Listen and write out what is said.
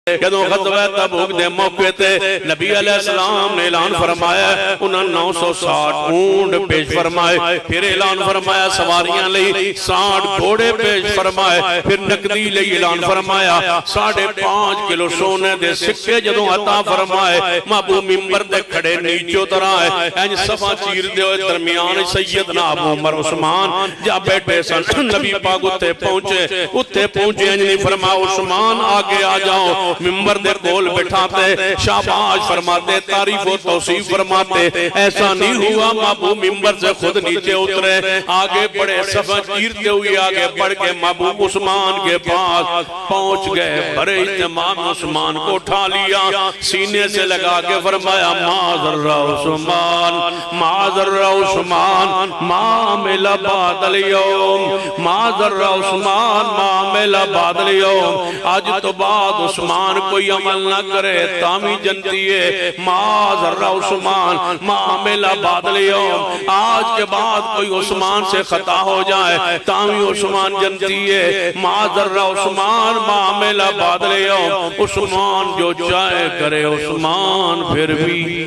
جدوں غزوہ تبوک دے موقع تے نبی علیہ السلام نے اعلان فرمایا انہاں 960 اونٹ پیش فرمائے، پھر اعلان فرمایا سواریاں لئی 60 گھوڑے پیش فرمائے، پھر نقدی لئی اعلان فرمایا 5.5 کلو سونے دے سکے جدوں عطا فرمائے، محبوب ممبر دے کھڑے نیچے اتر آئے، اینج صفا چیر دے ہوئے درمیان سیدنا ابو عمر عثمان جا بیٹھے سن، نبی پاک اتھے پہنچے اینج نہیں فرما عثمان آگے آ جاؤ، ممبر دے کول بٹھاتے شاباش فرماتے تعریف و توصیف فرماتے، ایسا نہیں ہوا محبوب ممبر سے خود نیچے اترے، آگے بڑے صفحہ چیرتے ہوئے آگے بڑھ کے محبوب عثمان کے پاس پہنچ گئے، بڑے اہتمام عثمان کو اٹھا لیا، سینے سے لگا کے فرمایا معذر عثمان معذر عثمان ما عمل بعد اليوم معذر عثمان ما عمل بعد اليوم، آج تو بعد عثمان کوئی عمل نہ کرے تامی جنتی ہے، معذر عثمان ما عمل بعد اليوم، آج کے بعد کوئی عثمان سے خطا ہو جائے تامی عثمان جنتی ہے، معذر عثمان ما عمل بعد اليوم، عثمان جو چاہے کرے عثمان پھر بھی